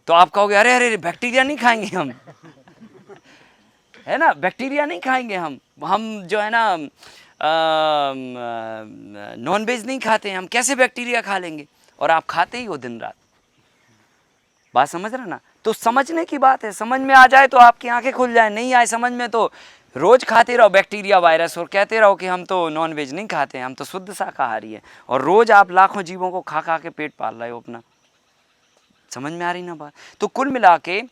तो आप कहोगे अरे अरे बैक्टीरिया नहीं खाएंगे हम, है ना, बैक्टीरिया नहीं खाएंगे हम जो है ना नॉन वेज नहीं खाते हैं, हम कैसे बैक्टीरिया खा लेंगे, और आप खाते ही हो दिन रात। बात समझ रहे ना? तो समझने की बात है, समझ में आ जाए तो आपकी आंखें खुल जाए, नहीं आए समझ में तो रोज खाते रहो बैक्टीरिया वायरस और कहते रहो कि हम तो नॉन वेज नहीं खाते, हम तो शुद्ध शाकाहारी है, और रोज आप लाखों जीवों को खा खा के पेट पाल रहे हो अपना। समझ में आ रही ना बात? तो कुल मिला के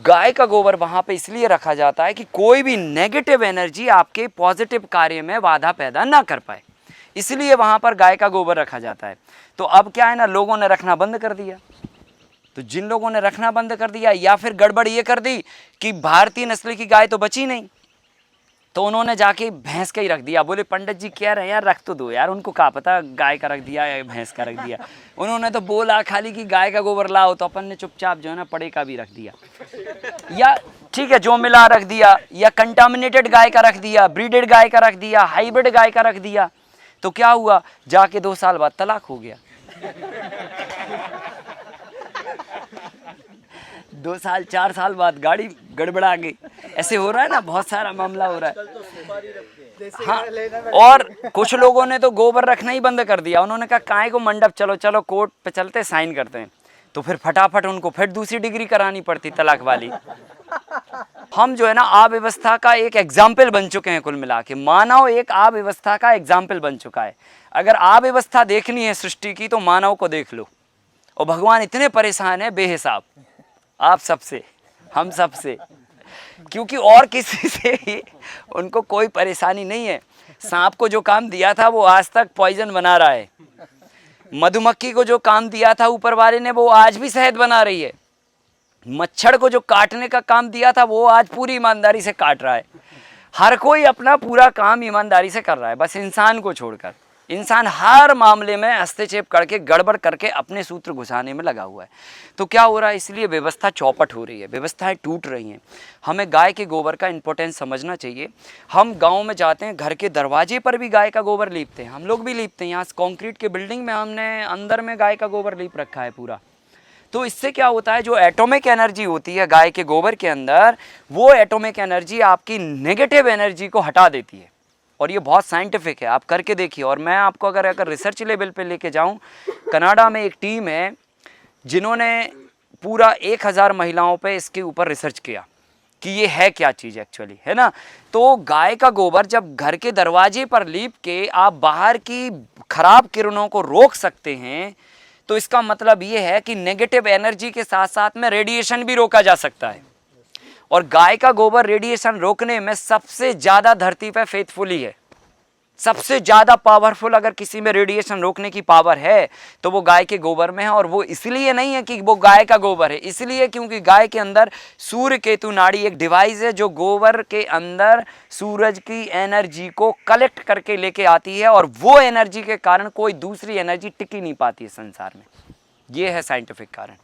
गाय का गोबर वहां पे इसलिए रखा जाता है कि कोई भी नेगेटिव एनर्जी आपके पॉजिटिव कार्य में बाधा पैदा ना कर पाए, इसलिए वहां पर गाय का गोबर रखा जाता है। तो अब क्या है ना, लोगों ने रखना बंद कर दिया। तो जिन लोगों ने रखना बंद कर दिया या फिर गड़बड़ ये कर दी कि भारतीय नस्ल की गाय तो बची नहीं, तो उन्होंने जाके भैंस का ही रख दिया। बोले पंडित जी कह रहे हैं यार रख तो दो यार, उनको क्या पता गाय का रख दिया या भैंस का रख दिया, उन्होंने तो बोला खाली कि गाय का गोबर लाओ, तो अपन ने चुपचाप जो है ना पड़े का भी रख दिया, या ठीक है जो मिला रख दिया, या कंटामिनेटेड गाय का रख दिया, ब्रीडेड गाय का रख दिया, हाइब्रिड गाय का रख दिया। तो क्या हुआ, जाके 2 साल बाद तलाक हो गया। 2 साल 4 साल बाद गाड़ी गड़बड़ा गई। ऐसे हो रहा है ना, बहुत सारा मामला हो रहा है। हाँ, और कुछ लोगों ने तो गोबर रखना ही बंद कर दिया। उन्होंने कहा काहे को मंडप, चलो चलो कोर्ट पे चलते साइन करते हैं। तो फिर फटाफट उनको फिर दूसरी डिग्री करानी पड़ती तलाक वाली। हम जो है ना अव्यवस्था का एक एग्जाम्पल बन चुके हैं। कुल मिला के मानव एक अव्यवस्था का एग्जाम्पल बन चुका है। अगर अव्यवस्था देखनी है सृष्टि की तो मानव को देख लो। और भगवान इतने परेशान है बेहिसाब, आप सबसे, हम सबसे, क्योंकि और किसी से ही उनको कोई परेशानी नहीं है। सांप को जो काम दिया था वो आज तक पॉइजन बना रहा है। मधुमक्खी को जो काम दिया था ऊपर वाले ने वो आज भी शहद बना रही है। मच्छर को जो काटने का काम दिया था वो आज पूरी ईमानदारी से काट रहा है। हर कोई अपना पूरा काम ईमानदारी से कर रहा है, बस इंसान को छोड़कर। इंसान हर मामले में हस्तक्षेप करके गड़बड़ करके अपने सूत्र घुसाने में लगा हुआ है। तो क्या हो रहा है, इसलिए व्यवस्था चौपट हो रही है, व्यवस्थाएं टूट रही हैं। हमें गाय के गोबर का इंपॉर्टेंस समझना चाहिए। हम गांव में जाते हैं, घर के दरवाजे पर भी गाय का गोबर लीपते हैं, हम लोग भी लीपते हैं। यहाँ कंक्रीट के बिल्डिंग में हमने अंदर में गाय का गोबर लीप रखा है पूरा। तो इससे क्या होता है, जो एटॉमिक एनर्जी होती है गाय के गोबर के अंदर, वो एटॉमिक एनर्जी आपकी नेगेटिव एनर्जी को हटा देती है। और ये बहुत साइंटिफिक है, आप करके देखिए। और मैं आपको अगर रिसर्च लेवल पे लेके जाऊं, कनाडा में एक टीम है जिन्होंने पूरा 1000 महिलाओं पे इसके ऊपर रिसर्च किया कि ये है क्या चीज़ एक्चुअली, है ना। तो गाय का गोबर जब घर के दरवाजे पर लीप के आप बाहर की खराब किरणों को रोक सकते हैं, तो इसका मतलब ये है कि नेगेटिव एनर्जी के साथ साथ में रेडिएशन भी रोका जा सकता है। और गाय का गोबर रेडिएशन रोकने में सबसे ज्यादा धरती पे फेथफुली है, सबसे ज्यादा पावरफुल। अगर किसी में रेडिएशन रोकने की पावर है तो वो गाय के गोबर में है। और वो इसलिए नहीं है कि वो गाय का गोबर है, इसलिए क्योंकि गाय के अंदर सूर्य केतु नाड़ी एक डिवाइस है जो गोबर के अंदर सूरज की एनर्जी को कलेक्ट करके लेके आती है, और वो एनर्जी के कारण कोई दूसरी एनर्जी टिक ही नहीं पाती है संसार में। ये है साइंटिफिक कारण,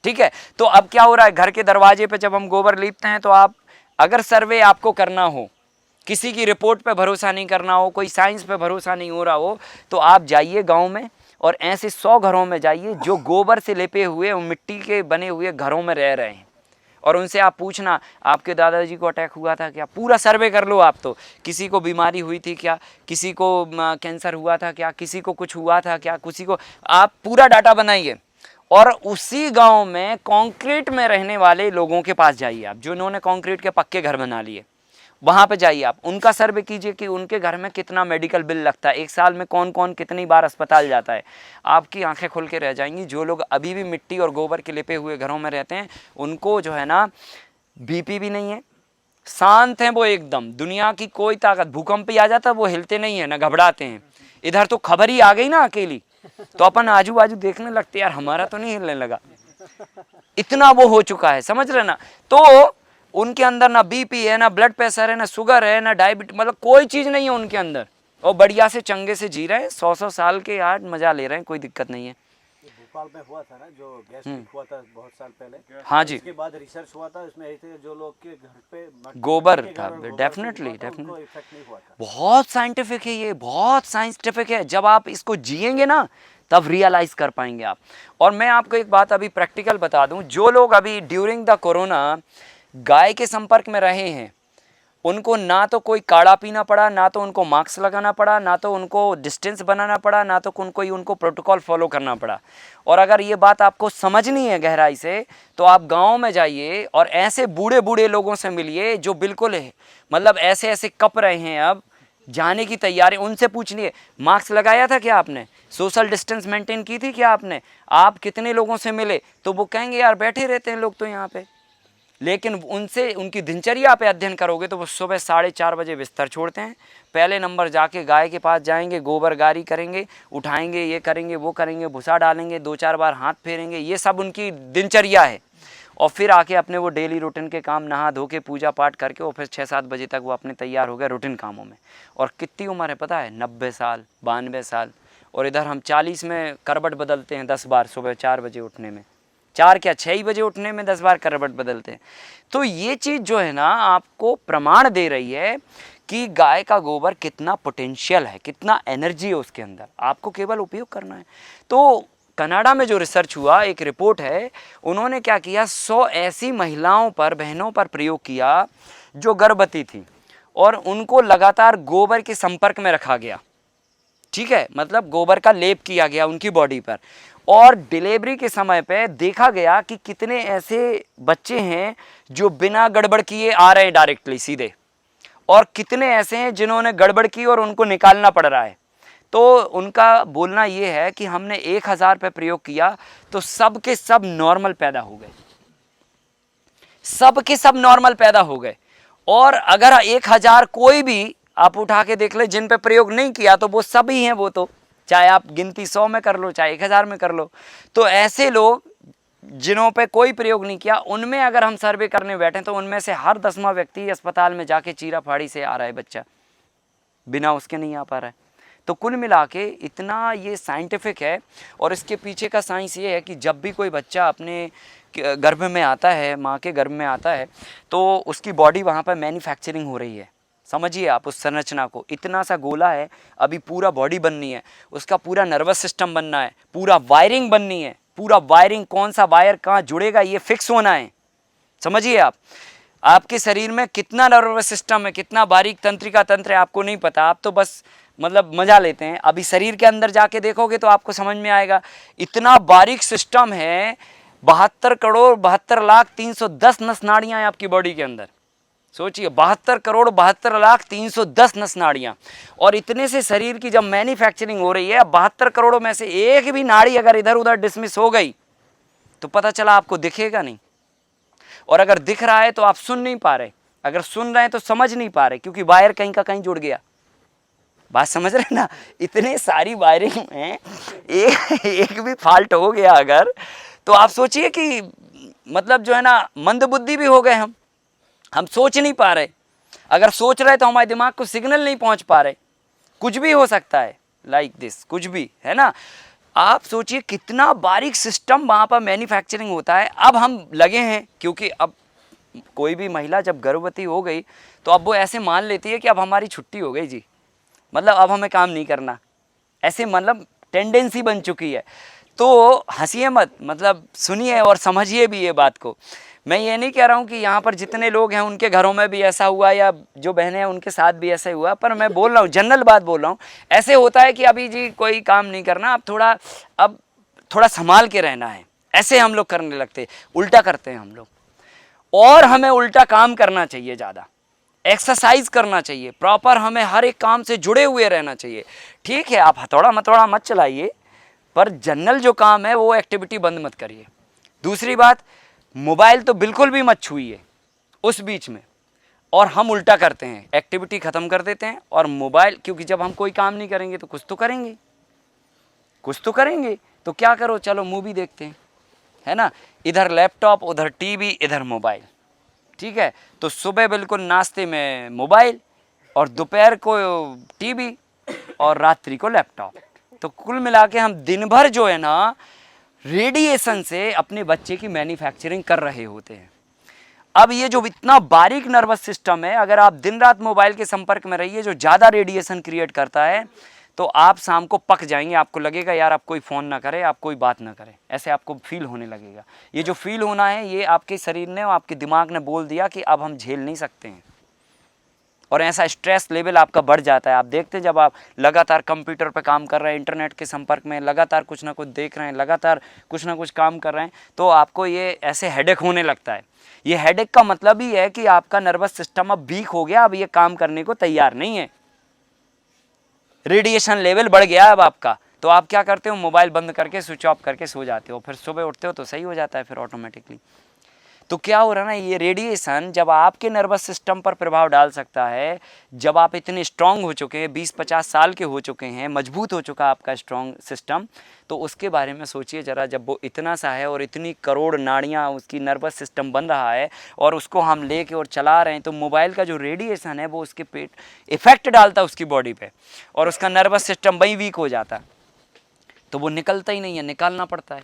ठीक है। तो अब क्या हो रहा है, घर के दरवाजे पे जब हम गोबर लीपते हैं तो आप अगर सर्वे आपको करना हो, किसी की रिपोर्ट पे भरोसा नहीं करना हो, कोई साइंस पे भरोसा नहीं हो रहा हो, तो आप जाइए गांव में और ऐसे 100 घरों में जाइए जो गोबर से लेपे हुए मिट्टी के बने हुए घरों में रह रहे हैं, और उनसे आप पूछना आपके दादाजी को अटैक हुआ था क्या, पूरा सर्वे कर लो आप। तो किसी को बीमारी हुई थी क्या, किसी को कैंसर हुआ था क्या, किसी को कुछ हुआ था क्या, किसी को, आप पूरा डाटा बनाइए। और उसी गांव में कंक्रीट में रहने वाले लोगों के पास जाइए आप, जो इन्होंने कंक्रीट के पक्के घर बना लिए, वहां पे जाइए आप, उनका सर्वे कीजिए कि उनके घर में कितना मेडिकल बिल लगता है, एक साल में कौन कौन कितनी बार अस्पताल जाता है। आपकी आंखें खुल के रह जाएंगी। जो लोग अभी भी मिट्टी और गोबर के लिपे हुए घरों में रहते हैं, उनको जो है ना बीपी भी नहीं है, शांत हैं वो एकदम। दुनिया की कोई ताकत, भूकंप ही आ जाता है वो हिलते नहीं है, ना घबराते हैं। इधर तो खबर ही आ गई ना अकेली, तो अपन आजू बाजू देखने लगते यार हमारा तो नहीं हिलने लगा, इतना वो हो चुका है, समझ रहे ना। तो उनके अंदर ना बीपी है, ना ब्लड प्रेशर है, ना शुगर है, ना डायबिटीज, मतलब कोई चीज नहीं है उनके अंदर, और बढ़िया से चंगे से जी रहे हैं, 100 साल के यार मजा ले रहे हैं, कोई दिक्कत नहीं है। नेपाल में हुआ था ना, जो गैस्ट्रिक हुआ था बहुत साल पहले। हाँ जी, इसके बाद रिसर्च हुआ था, इसमें ऐसे जो लोग के घर पे गोबर मट्टी के था, घर और गोबर से डेफिनेटली हुआ था, उनको डेफिनेटली इफेक्ट नहीं हुआ था। बहुत साइंटिफिक है ये, बहुत साइंटिफिक है। जब आप इसको जिएंगे ना तब रियलाइज कर पाएंगे आप। और मैं आपको एक बात अभी प्रैक्टिकल बता दूं, जो लोग अभी ड्यूरिंग द कोरोना गाय के संपर्क में रहे हैं, उनको ना तो कोई काढ़ा पीना पड़ा, ना तो उनको मास्क लगाना पड़ा, ना तो उनको डिस्टेंस बनाना पड़ा, ना तो उनको प्रोटोकॉल फॉलो करना पड़ा। और अगर ये बात आपको समझनी है गहराई से, तो आप गांव में जाइए और ऐसे बूढ़े बूढ़े लोगों से मिलिए जो बिल्कुल है मतलब ऐसे ऐसे कप रहे हैं, अब जाने की तैयारी। उनसे पूछनिए मास्क लगाया था क्या आपने, सोशल डिस्टेंस मेंटेन की थी क्या आपने, आप कितने लोगों से मिले, तो वो कहेंगे यार बैठे रहते हैं लोग तो यहाँ पे। लेकिन उनसे उनकी दिनचर्या पे अध्ययन करोगे तो वो सुबह 4:30 बजे बिस्तर छोड़ते हैं, पहले नंबर जाके गाय के पास जाएंगे, गोबर गारी करेंगे, उठाएंगे, ये करेंगे वो करेंगे, भूसा डालेंगे, 2-4 बार हाथ फेरेंगे, ये सब उनकी दिनचर्या है। और फिर आके अपने वो डेली रूटीन के काम नहा धो के पूजा पाठ करके और फिर 6-7 बजे तक वो अपने तैयार हो गए रूटीन कामों में। और कितनी उम्र है पता है, 90 साल 92 साल। और इधर हम 40 में करवट बदलते हैं 10 बार सुबह 4 बजे उठने में, 4 क्या 6 ही बजे उठने में 10 बार करवट बदलते हैं। तो ये चीज़ जो है ना आपको प्रमाण दे रही है कि गाय का गोबर कितना पोटेंशियल है, कितना एनर्जी है उसके अंदर, आपको केवल उपयोग करना है। तो कनाडा में जो रिसर्च हुआ, एक रिपोर्ट है, उन्होंने क्या किया, 100 ऐसी महिलाओं पर, बहनों पर प्रयोग किया जो गर्भवती थी और उनको लगातार गोबर के संपर्क में रखा गया। ठीक है, मतलब गोबर का लेप किया गया उनकी बॉडी पर। और डिलीवरी के समय पे देखा गया कि कितने ऐसे बच्चे हैं जो बिना गड़बड़ किए आ रहे हैं डायरेक्टली सीधे, और कितने ऐसे हैं जिन्होंने गड़बड़ की और उनको निकालना पड़ रहा है। तो उनका बोलना ये है कि हमने 1000 पे प्रयोग किया तो सब के सब नॉर्मल पैदा हो गए, सब के सब नॉर्मल पैदा हो गए। और अगर 1000 कोई भी आप उठा के देख ले जिन पे प्रयोग नहीं किया तो वो सभी हैं, वो तो चाहे आप गिनती 100 में कर लो चाहे 1000 में कर लो। तो ऐसे लोग जिन्हों पे कोई प्रयोग नहीं किया, उनमें अगर हम सर्वे करने बैठे तो उनमें से हर 10वां व्यक्ति अस्पताल में जाके चीरा फाड़ी से आ रहा है बच्चा, बिना उसके नहीं आ पा रहा है। तो कुल मिला के इतना ये साइंटिफिक है। और इसके पीछे का साइंस ये है कि जब भी कोई बच्चा अपने गर्भ में आता है, माँ के गर्भ में आता है, तो उसकी बॉडी वहाँ पर मैन्युफैक्चरिंग हो रही है। समझिए आप उस संरचना को, इतना सा गोला है, अभी पूरा बॉडी बननी है, उसका पूरा नर्वस सिस्टम बनना है, पूरा वायरिंग बननी है, पूरा वायरिंग कौन सा वायर कहाँ जुड़ेगा ये फिक्स होना है। समझिए आप, आपके शरीर में कितना नर्वस सिस्टम है, कितना बारीक तंत्रिका तंत्र है आपको नहीं पता, आप तो बस मतलब मजा लेते हैं। अभी शरीर के अंदर जाके देखोगे तो आपको समझ में आएगा, इतना बारीक सिस्टम है। 72,72,0310 नस नाड़ियां हैं आपकी बॉडी के अंदर। सोचिए 72,72,0310 नस नाड़ियां, और इतने से शरीर की जब मैन्युफैक्चरिंग हो रही है, 72 करोड़ में से एक भी नाड़ी अगर इधर उधर डिसमिस हो गई तो पता चला आपको दिखेगा नहीं। और अगर दिख रहा है तो आप सुन नहीं पा रहे, अगर सुन रहे हैं तो समझ नहीं पा रहे, क्योंकि वायर कहीं का कहीं जुड़ गया। बात समझ रहे ना, इतने सारी वायरिंग में एक भी फॉल्ट हो गया अगर, तो आप सोचिए कि मतलब जो है ना मंदबुद्धि भी हो गए हम सोच नहीं पा रहे। अगर सोच रहे तो हमारे दिमाग को सिग्नल नहीं पहुंच पा रहे। कुछ भी हो सकता है लाइक दिस, कुछ भी है ना। आप सोचिए कितना बारीक सिस्टम वहाँ पर मैन्युफैक्चरिंग होता है। अब हम लगे हैं, क्योंकि अब कोई भी महिला जब गर्भवती हो गई तो अब वो ऐसे मान लेती है कि अब हमारी छुट्टी हो गई जी, मतलब अब हमें काम नहीं करना, ऐसे मतलब टेंडेंसी बन चुकी है। तो हंसिए मत, मतलब सुनिए और समझिए भी ये बात को। मैं ये नहीं कह रहा हूँ कि यहाँ पर जितने लोग हैं उनके घरों में भी ऐसा हुआ या जो बहनें हैं उनके साथ भी ऐसा हुआ, पर मैं बोल रहा हूँ जनरल बात बोल रहा हूँ। ऐसे होता है कि अभी जी कोई काम नहीं करना, अब थोड़ा संभाल के रहना है, ऐसे हम लोग करने लगते, उल्टा करते हैं हम लोग। और हमें उल्टा काम करना चाहिए, ज़्यादा एक्सरसाइज करना चाहिए, प्रॉपर हमें हर एक काम से जुड़े हुए रहना चाहिए। ठीक है, आप हथौड़ा मथौड़ा मत चलाइए, पर जनरल जो काम है वो एक्टिविटी बंद मत करिए। दूसरी बात, मोबाइल तो बिल्कुल भी मत छूइए उस बीच में। और हम उल्टा करते हैं, एक्टिविटी ख़त्म कर देते हैं और मोबाइल, क्योंकि जब हम कोई काम नहीं करेंगे तो कुछ तो करेंगे, कुछ तो करेंगे। तो क्या करो, चलो मूवी देखते हैं, है ना, इधर लैपटॉप उधर टीवी इधर मोबाइल। ठीक है, तो सुबह बिल्कुल नाश्ते में मोबाइल और दोपहर को टीवी और रात्रि को लैपटॉप। तो कुल मिला के हम दिन भर जो है ना रेडिएशन से अपने बच्चे की मैन्युफैक्चरिंग कर रहे होते हैं। अब ये जो इतना बारीक नर्वस सिस्टम है, अगर आप दिन रात मोबाइल के संपर्क में रहिए जो ज़्यादा रेडिएशन क्रिएट करता है, तो आप शाम को पक जाएंगे। आपको लगेगा यार आप कोई फ़ोन ना करे, आप कोई बात ना करें, ऐसे आपको फील होने लगेगा। ये जो फील होना है ये आपके शरीर ने, आपके दिमाग ने बोल दिया कि अब हम झेल नहीं सकते हैं, और ऐसा स्ट्रेस लेवल आपका बढ़ जाता है। आप देखते हैं जब आप लगातार कंप्यूटर पर काम कर रहे हैं, इंटरनेट के संपर्क में लगातार कुछ ना कुछ देख रहे हैं, लगातार कुछ ना कुछ काम कर रहे हैं, तो आपको ये ऐसे हेडेक होने लगता है। ये हेडेक का मतलब ही है कि आपका नर्वस सिस्टम अब वीक हो गया, अब ये काम करने को तैयार नहीं है, रेडिएशन लेवल बढ़ गया अब आपका। तो आप क्या करते हो, मोबाइल बंद करके स्विच ऑफ करके सो जाते हो, फिर सुबह उठते हो तो सही हो जाता है फिर ऑटोमेटिकली। तो क्या हो रहा है ना, ये रेडिएशन जब आपके नर्वस सिस्टम पर प्रभाव डाल सकता है, जब आप इतने स्ट्रांग हो चुके हैं, 20-50 साल के हो चुके हैं, मजबूत हो चुका आपका स्ट्रांग सिस्टम, तो उसके बारे में सोचिए ज़रा। जब वो इतना सा है और इतनी करोड़ नाड़ियाँ उसकी नर्वस सिस्टम बन रहा है और उसको हम लेके और चला रहे हैं, तो मोबाइल का जो रेडिएशन है वो उसके पेट इफेक्ट डालता है उसकी बॉडी पे, और उसका नर्वस सिस्टम वही वीक हो जाता है, तो वो निकलता ही नहीं है, निकालना पड़ता है।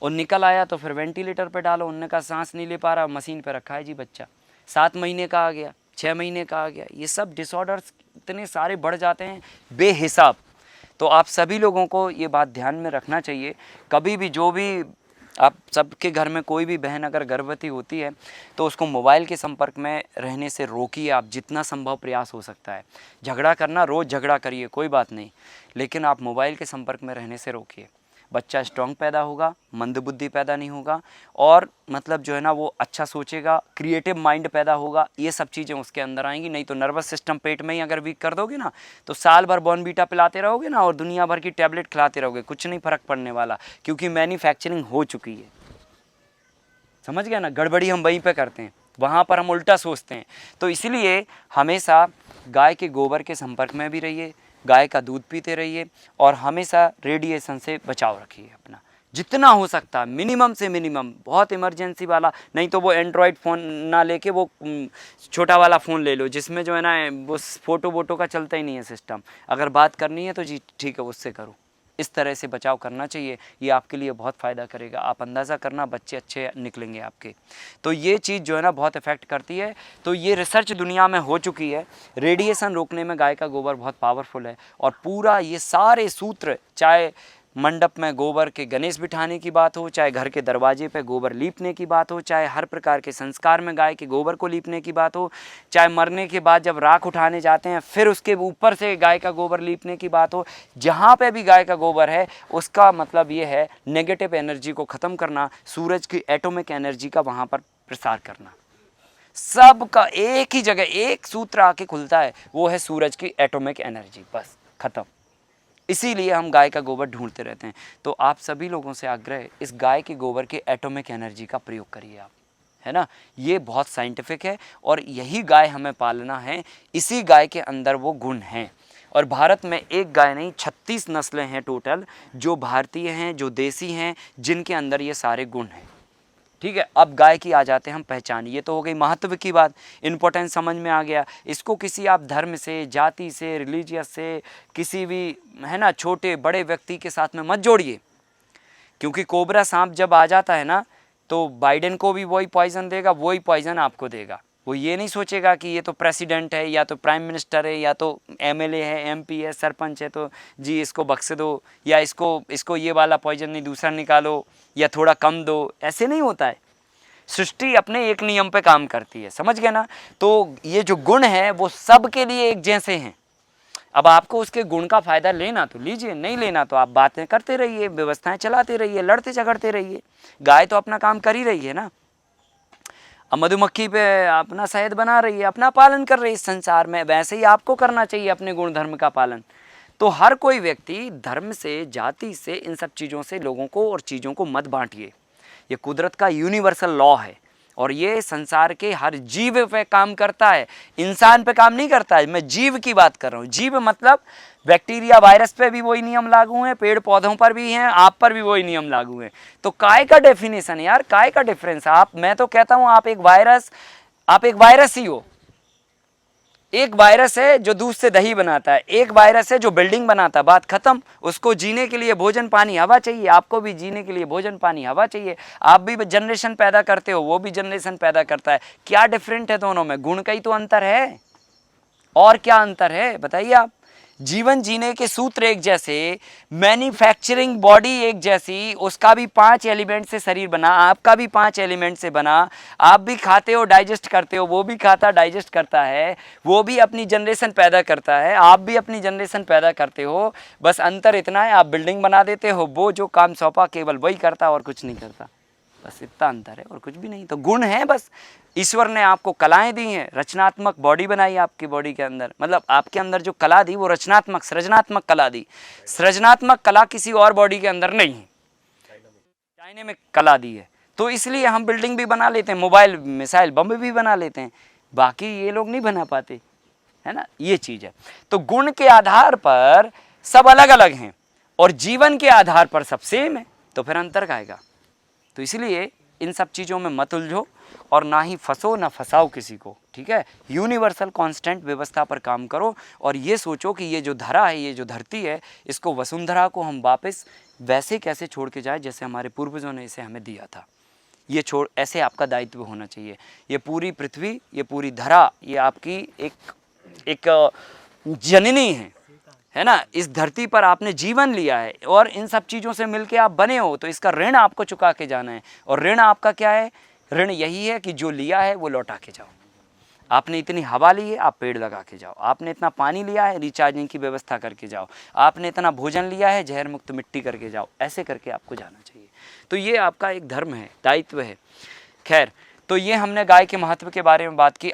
और निकल आया तो फिर वेंटिलेटर पे डालो, उनने कहा सांस नहीं ले पा रहा, मशीन पे रखा है जी बच्चा, 7 महीने का आ गया, 6 महीने का आ गया। ये सब डिसऑर्डर्स इतने सारे बढ़ जाते हैं बेहिसाब। तो आप सभी लोगों को ये बात ध्यान में रखना चाहिए। कभी भी जो भी आप सबके घर में कोई भी बहन अगर गर्भवती होती है तो उसको मोबाइल के संपर्क में रहने से रोकिए आप, जितना संभव प्रयास हो सकता है। झगड़ा करना, रोज़ झगड़ा करिए, कोई बात नहीं, लेकिन आप मोबाइल के संपर्क में रहने से रोकिए। बच्चा स्ट्रांग पैदा होगा, मंदबुद्धि पैदा नहीं होगा, और मतलब जो है ना वो अच्छा सोचेगा, क्रिएटिव माइंड पैदा होगा, ये सब चीज़ें उसके अंदर आएंगी। नहीं तो नर्वस सिस्टम पेट में ही अगर वीक कर दोगे ना, तो साल भर बॉर्नवीटा पिलाते रहोगे ना और दुनिया भर की टैबलेट खिलाते रहोगे, कुछ नहीं फर्क पड़ने वाला, क्योंकि मैन्युफैक्चरिंग हो चुकी है। समझ गया ना, गड़बड़ी हम वहीं पे करते हैं, वहाँ पर हम उल्टा सोचते हैं। तो इसलिए हमेशा गाय के गोबर के संपर्क में भी रहिए, गाय का दूध पीते रहिए, और हमेशा रेडिएशन से बचाव रखिए अपना जितना हो सकता है, मिनिमम से मिनिमम। बहुत इमरजेंसी वाला नहीं तो वो एंड्रॉयड फ़ोन ना लेके वो छोटा वाला फ़ोन ले लो जिसमें जो है ना वो फ़ोटो वोटो का चलता ही नहीं है सिस्टम। अगर बात करनी है तो जी ठीक है, उससे करो। इस तरह से बचाव करना चाहिए, ये आपके लिए बहुत फ़ायदा करेगा। आप अंदाज़ा करना, बच्चे अच्छे निकलेंगे आपके। तो ये चीज़ जो है ना बहुत इफ़ेक्ट करती है। तो ये रिसर्च दुनिया में हो चुकी है, रेडिएशन रोकने में गाय का गोबर बहुत पावरफुल है। और पूरा ये सारे सूत्र, चाहे मंडप में गोबर के गणेश बिठाने की बात हो, चाहे घर के दरवाजे पे गोबर लीपने की बात हो, चाहे हर प्रकार के संस्कार में गाय के गोबर को लीपने की बात हो, चाहे मरने के बाद जब राख उठाने जाते हैं फिर उसके ऊपर से गाय का गोबर लीपने की बात हो, जहाँ पे भी गाय का गोबर है उसका मतलब ये है नेगेटिव एनर्जी को ख़त्म करना, सूरज की एटॉमिक एनर्जी का वहाँ पर प्रसार करना। सबका एक ही जगह एक सूत्र आके खुलता है, वो है सूरज की एटॉमिक एनर्जी, बस ख़त्म। इसीलिए हम गाय का गोबर ढूंढते रहते हैं। तो आप सभी लोगों से आग्रह, इस गाय के गोबर के एटॉमिक एनर्जी का प्रयोग करिए आप, है ना। ये बहुत साइंटिफिक है और यही गाय हमें पालना है, इसी गाय के अंदर वो गुण हैं। और भारत में एक गाय नहीं 36 नस्लें हैं टोटल, जो भारतीय हैं, जो देसी हैं, जिनके अंदर ये सारे गुण हैं। ठीक है, अब गाय की आ जाते हैं हम पहचान। ये तो हो गई महत्व की बात, इम्पोर्टेंस समझ में आ गया। इसको किसी आप धर्म से, जाति से, रिलीजियस से, किसी भी है ना छोटे बड़े व्यक्ति के साथ में मत जोड़िए, क्योंकि कोबरा सांप जब आ जाता है ना तो बाइडेन को भी वही पॉइजन देगा, वही पॉइजन आपको देगा। वो ये नहीं सोचेगा कि ये तो प्रेसिडेंट है या तो प्राइम मिनिस्टर है या तो एमएलए है, एमपी है, सरपंच है, तो जी इसको बख्श दो, या इसको ये वाला पॉइजन नहीं दूसरा निकालो या थोड़ा कम दो। ऐसे नहीं होता है। सृष्टि अपने एक नियम पे काम करती है, समझ गए ना। तो ये जो गुण है वो सबके लिए एक जैसे हैं। अब आपको उसके गुण का फ़ायदा लेना तो लीजिए, नहीं लेना तो आप बातें करते रहिए, व्यवस्थाएं चलाते रहिए, लड़ते झगड़ते रहिए। गाय तो अपना काम कर ही रही है ना। अब मधुमक्खी पे अपना शहद बना रही है, अपना पालन कर रही है संसार में, वैसे ही आपको करना चाहिए अपने गुण धर्म का पालन। तो हर कोई व्यक्ति धर्म से, जाति से, इन सब चीज़ों से लोगों को और चीज़ों को मत बांटिए। ये कुदरत का यूनिवर्सल लॉ है और ये संसार के हर जीव पे काम करता है, इंसान पे काम नहीं करता है। मैं जीव की बात कर रहा हूँ। जीव मतलब बैक्टीरिया, वायरस पे भी वही नियम लागू हैं, पेड़ पौधों पर भी हैं, आप पर भी वही नियम लागू हैं। तो काय का डेफिनेशन यार, काय का डिफरेंस। मैं तो कहता हूँ आप एक वायरस ही हो। एक वायरस है जो दूध से दही बनाता है, एक वायरस है जो बिल्डिंग बनाता है, बात खत्म। उसको जीने के लिए भोजन पानी हवा चाहिए, आपको भी जीने के लिए भोजन पानी हवा चाहिए। आप भी जनरेशन पैदा करते हो, वो भी जनरेशन पैदा करता है। क्या डिफरेंट है दोनों में? गुण का ही तो अंतर है, और क्या अंतर है बताइए आप? जीवन जीने के सूत्र एक जैसे, मैन्युफैक्चरिंग बॉडी एक जैसी, उसका भी 5 एलिमेंट से शरीर बना, आपका भी 5 एलिमेंट से बना। आप भी खाते हो, डाइजेस्ट करते हो, वो भी खाता डाइजेस्ट करता है, वो भी अपनी जनरेशन पैदा करता है, आप भी अपनी जनरेशन पैदा करते हो। बस अंतर इतना है, आप बिल्डिंग बना देते हो, वो जो काम सौंपा केवल वही करता और कुछ नहीं करता। बस इतना अंतर है और कुछ भी नहीं। तो गुण है बस। ईश्वर ने आपको कलाएं दी हैं, रचनात्मक बॉडी बनाई आपकी बॉडी के अंदर, मतलब आपके अंदर जो कला दी वो रचनात्मक सृजनात्मक कला दी। सृजनात्मक कला किसी और बॉडी के अंदर नहीं है, चाइना में कला दी है। तो इसलिए हम बिल्डिंग भी बना लेते हैं, मोबाइल मिसाइल बम भी बना लेते हैं, बाकी ये लोग नहीं बना पाते, है ना, ये चीज़ है। तो गुण के आधार पर सब अलग अलग हैं और जीवन के आधार पर सब सेम है, तो फिर अंतर का आएगा। तो इसलिए इन सब चीज़ों में मत उलझो और ना ही फंसो ना फंसाओ किसी को, ठीक है। यूनिवर्सल कांस्टेंट व्यवस्था पर काम करो और ये सोचो कि ये जो धरा है, ये जो धरती है, इसको वसुंधरा को हम वापस वैसे कैसे छोड़ के जाए जैसे हमारे पूर्वजों ने इसे हमें दिया था। ये छोड़, ऐसे आपका दायित्व होना चाहिए। ये पूरी पृथ्वी, ये पूरी धरा, ये आपकी एक जननी है ना। इस धरती पर आपने जीवन लिया है और इन सब चीज़ों से मिलके आप बने हो, तो इसका ऋण आपको चुका के जाना है। और ऋण आपका क्या है? ऋण यही है कि जो लिया है वो लौटा के जाओ। आपने इतनी हवा ली है, आप पेड़ लगा के जाओ। आपने इतना पानी लिया है, रिचार्जिंग की व्यवस्था करके जाओ। आपने इतना भोजन लिया है, जहर मुक्त मिट्टी करके जाओ। ऐसे करके आपको जाना चाहिए। तो ये आपका एक धर्म है, दायित्व है। खैर, तो ये हमने गाय के महत्व के बारे में बात की।